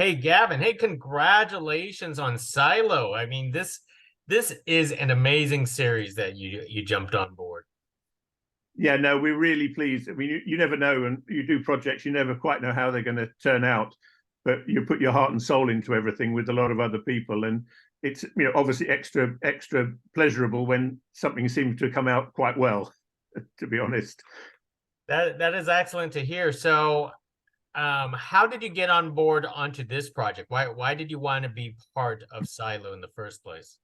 Hey, Gavin. Hey, congratulations on Silo. I mean, this is an amazing series that you jumped on board. Yeah, no, we're really pleased. I mean, you never know, and you do projects, you never quite know how they're going to turn out, but you put your heart and soul into everything with a lot of other people, and it's obviously extra pleasurable when something seems to come out quite well, to be honest. That is excellent to hear. So, how did you get on board onto this project? Why did you want to be part of Silo in the first place?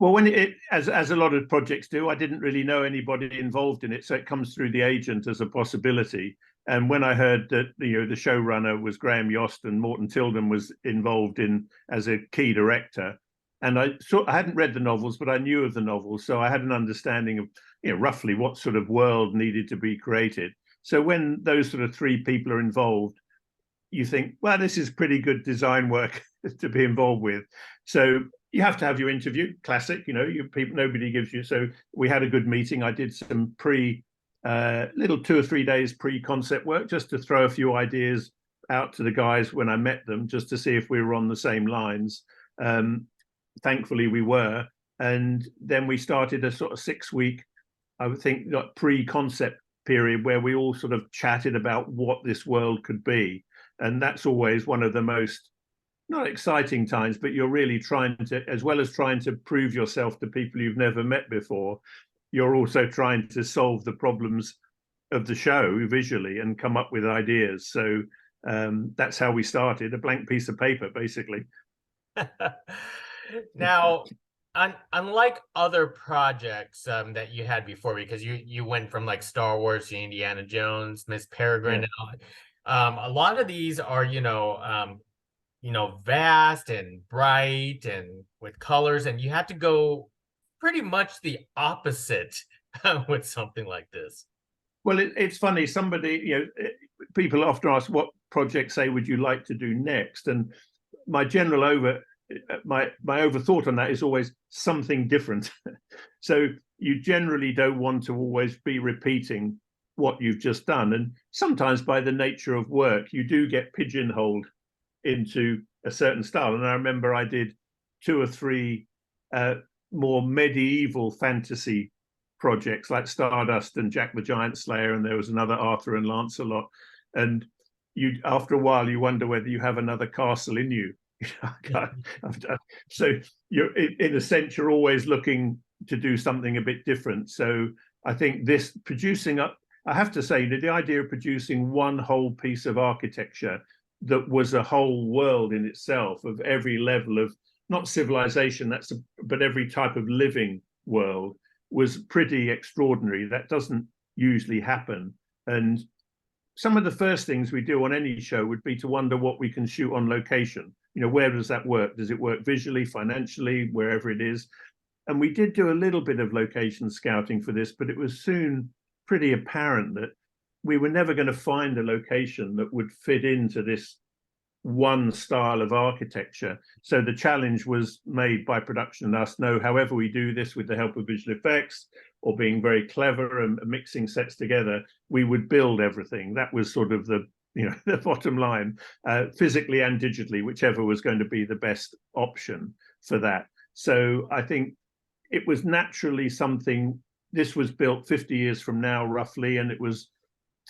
Well, when it as a lot of projects do, I didn't really know anybody involved in it, so it comes through the agent as a possibility. And when I heard that the showrunner was Graham Yost and Morton Tilden was involved in as a key director, and I hadn't read the novels, but I knew of the novels, so I had an understanding of roughly what sort of world needed to be created. So when those sort of three people are involved, you think, well, this is pretty good design work to be involved with. So you have to have your interview, classic, people, nobody gives you. So we had a good meeting. I did some little 2 or 3 days pre-concept work just to throw a few ideas out to the guys when I met them, just to see if we were on the same lines. Thankfully we were. And then we started a sort of 6-week, I would think, pre-concept period where we all sort of chatted about what this world could be. And that's always one of the most, not exciting times, but you're really trying to, as well as trying to prove yourself to people you've never met before, you're also trying to solve the problems of the show visually and come up with ideas. So that's how we started, a blank piece of paper, basically. Now, unlike other projects that you had before, because you went from like Star Wars to Indiana Jones, Miss Peregrine, and all, a lot of these are vast and bright and with colors, and you have to go pretty much the opposite with something like this. Well, it's funny. People often ask, what project, say, would you like to do next? And my general my overthought on that is always something different. So you generally don't want to always be repeating what you've just done. And sometimes by the nature of work, you do get pigeonholed into a certain style. And I remember I did 2 or 3 more medieval fantasy projects like Stardust and Jack the Giant Slayer, and there was another Arthur and Lancelot. And after a while, you wonder whether you have another castle in you. So you're, in a sense, you're always looking to do something a bit different. So I think I have to say that the idea of producing one whole piece of architecture that was a whole world in itself, of every level of, not civilization, but every type of living world, was pretty extraordinary. That doesn't usually happen. And some of the first things we do on any show would be to wonder what we can shoot on location. Where does that work? Does it work visually, financially, wherever it is? And we did do a little bit of location scouting for this, but it was soon pretty apparent that we were never going to find a location that would fit into this one style of architecture. So the challenge was made by production and us. No, however we do this with the help of visual effects or being very clever and mixing sets together, we would build everything. That was sort of the the bottom line, physically and digitally, whichever was going to be the best option for that. So I think it was naturally something. This was built 50 years from now, roughly, and it was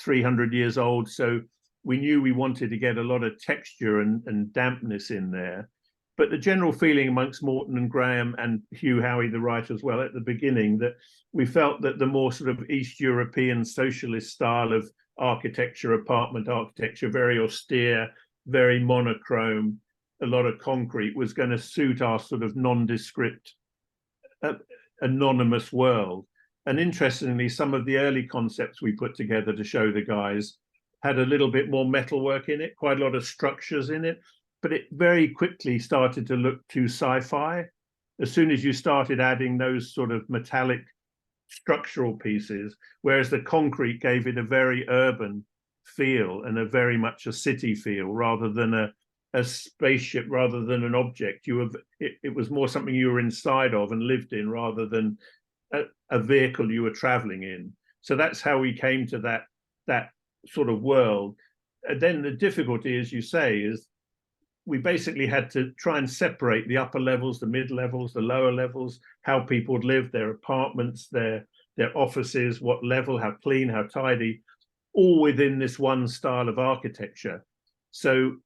300 years old. So we knew we wanted to get a lot of texture and dampness in there. But the general feeling amongst Morton and Graham and Hugh Howey, the writer, as well, at the beginning, that we felt that the more sort of East European socialist style of architecture, apartment architecture, very austere, very monochrome, a lot of concrete, was going to suit our sort of nondescript, anonymous world. And interestingly, some of the early concepts we put together to show the guys had a little bit more metalwork in it, quite a lot of structures in it, but it very quickly started to look too sci-fi. As soon as you started adding those sort of metallic structural pieces, whereas the concrete gave it a very urban feel and a very much a city feel, rather than a spaceship, rather than an object. It was more something you were inside of and lived in, rather than a vehicle you were traveling in. So that's how we came to that sort of world. And then the difficulty, as you say, is we basically had to try and separate the upper levels, the mid levels, the lower levels, how people would live, their apartments, their offices, what level, how clean, how tidy, all within this one style of architecture. So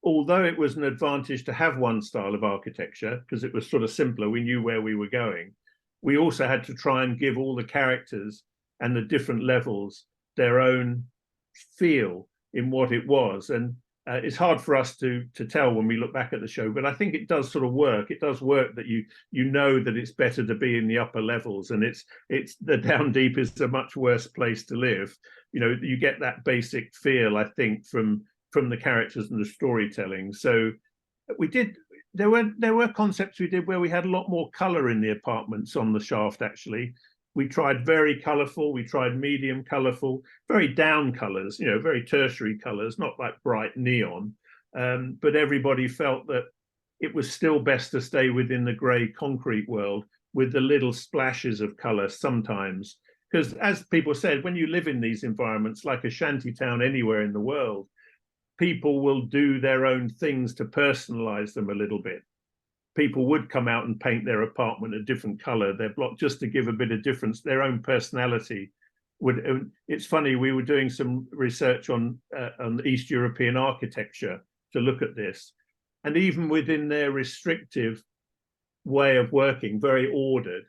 although it was an advantage to have one style of architecture, because it was sort of simpler, we knew where we were going, we also had to try and give all the characters and the different levels their own feel in what it was. And it's hard for us to tell when we look back at the show, but I think it does sort of work. It does work that you know that it's better to be in the upper levels, and it's the down deep is a much worse place to live. You know, you get that basic feel, I think, from the characters and the storytelling. So there were concepts we did where we had a lot more color in the apartments on the shaft. Actually, we tried very colorful, we tried medium colorful, very down colors, you know, very tertiary colors, not like bright neon. But everybody felt that it was still best to stay within the gray concrete world with the little splashes of color sometimes. Because as people said, when you live in these environments, like a shanty town anywhere in the world, people will do their own things to personalize them a little bit. People would come out and paint their apartment a different color, their block, just to give a bit of difference, their own personality. It's funny, we were doing some research on East European architecture to look at this. And even within their restrictive way of working, very ordered,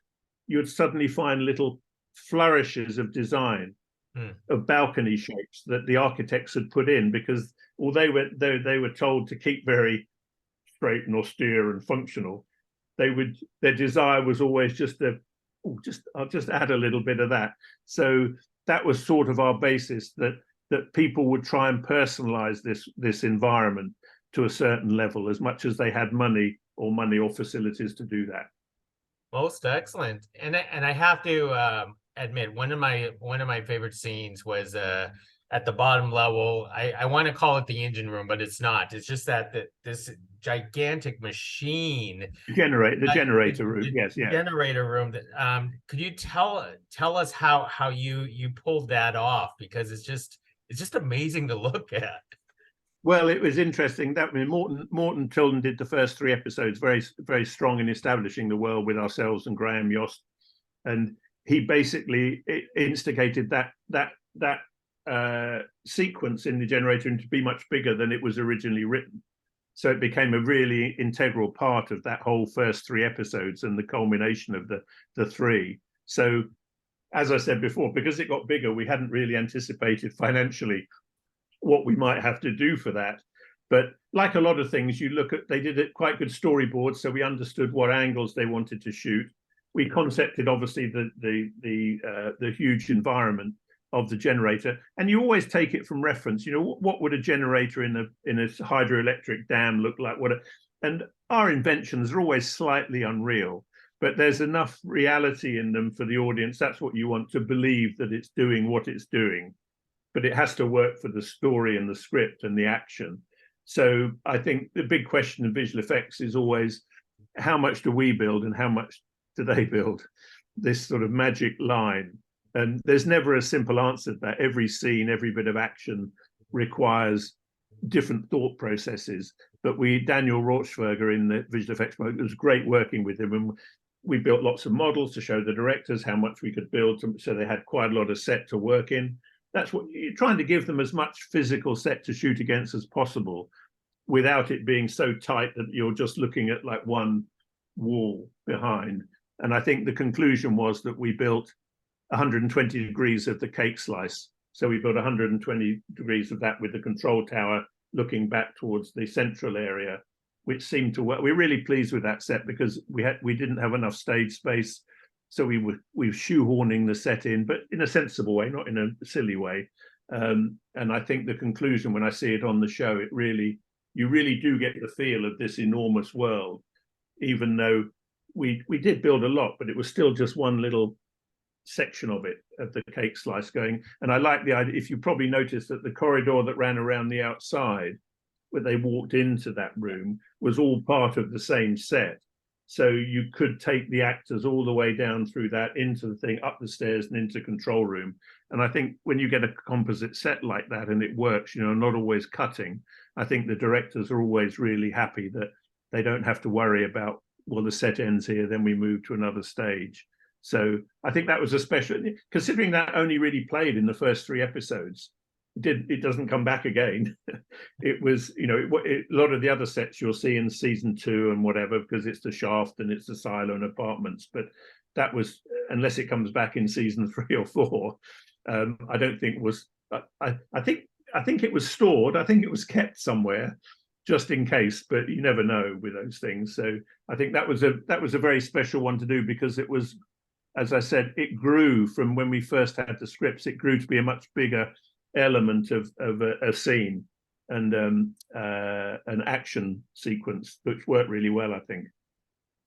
you'd suddenly find little flourishes of design, of balcony shapes that the architects had put in, because although they were told to keep very straight and austere and functional, their desire was always I'll just add a little bit of that. So that was sort of our basis, that people would try and personalize this environment to a certain level as much as they had money or facilities to do that. Most excellent. And I have to admit, one of my favorite scenes was at the bottom level. I want to call it the engine room, but it's not. It's just that this gigantic machine, the generator room. Yes, yeah. Generator room. That could you tell us how you pulled that off? Because it's just amazing to look at. Well, it was interesting that Morton Tilden did the first 3 episodes very, very strong in establishing the world with ourselves and Graham Yost, and he basically instigated that sequence in the generator to be much bigger than it was originally written. So it became a really integral part of that whole first 3 episodes and the culmination of the 3. So, as I said before, because it got bigger, we hadn't really anticipated financially what we might have to do for that. But like a lot of things, they did it quite good storyboards, so we understood what angles they wanted to shoot. We concepted obviously the huge environment of the generator, and you always take it from reference. You know, what would a generator in a hydroelectric dam look like? And our inventions are always slightly unreal, but there's enough reality in them for the audience. That's what you want to believe, that it's doing what it's doing. But it has to work for the story and the script and the action. So I think the big question in visual effects is always, how much do we build and how much do they build? This sort of magic line. And there's never a simple answer to that. Every scene, every bit of action requires different thought processes. But Daniel Rauchsberger in the visual effects, it was great working with him. And we built lots of models to show the directors how much we could build, so they had quite a lot of set to work in. That's what you're trying to give them, as much physical set to shoot against as possible, without it being so tight that you're just looking at like one wall behind. And I think the conclusion was that we built 120 degrees of the cake slice. So we built 120 degrees of that with the control tower looking back towards the central area, which seemed to work. We're really pleased with that set because we didn't have enough stage space. So we were shoehorning the set in, but in a sensible way, not in a silly way. And I think the conclusion, when I see it on the show, you really do get the feel of this enormous world, even though we did build a lot, but it was still just one little section of it, of the cake slice going. And I like the idea, if you probably noticed, that the corridor that ran around the outside, where they walked into that room, was all part of the same set. So you could take the actors all the way down through that, into the thing, up the stairs and into control room. And I think when you get a composite set like that and it works, you know, not always cutting, I think the directors are always really happy that they don't have to worry about, well, the set ends here, then we move to another stage. So I think that was a special, considering that only really played in the first 3 episodes. It doesn't come back again. It was, you know, a lot of the other sets you'll see in season 2 and whatever, because it's the shaft and it's the silo and apartments. But that was, unless it comes back in season 3 or 4, I don't think was. I think it was stored. I think it was kept somewhere, just in case. But you never know with those things. So I think that was a very special one to do, because it was, as I said, it grew from when we first had the scripts. It grew to be a much bigger element of a scene and an action sequence, which worked really well, I think.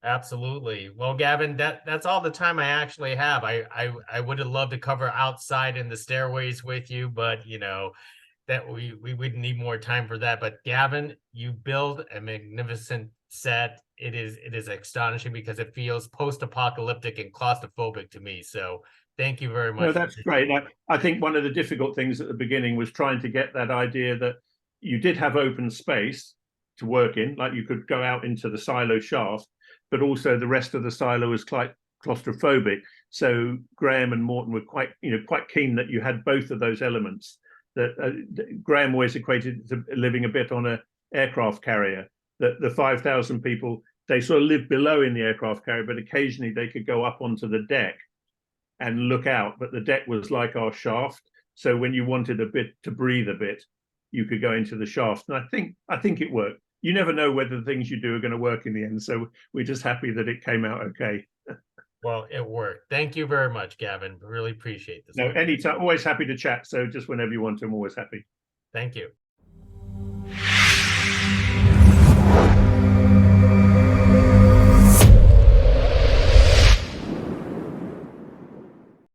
Absolutely. Well, Gavin, that's all the time I actually have. I would have loved to cover outside in the stairways with you, but you know that we would need more time for that. But Gavin, you build a magnificent set. It is astonishing because it feels post-apocalyptic and claustrophobic to me. So thank you very much. No, that's great. I think one of the difficult things at the beginning was trying to get that idea that you did have open space to work in, like you could go out into the silo shaft, but also the rest of the silo was quite claustrophobic. So Graham and Morton were quite keen that you had both of those elements. That Graham always equated to living a bit on an aircraft carrier. That the 5,000 people, they sort of lived below in the aircraft carrier, but occasionally they could go up onto the deck and look out. But the deck was like our shaft, so when you wanted a bit to breathe a bit, you could go into the shaft. And I think it worked. You never know whether the things you do are going to work in the end, so we're just happy that it came out okay. Well, it worked. Thank you very much, Gavin. Really appreciate this. No, anytime. Always happy to chat. So just whenever you want to, I'm always happy. Thank you.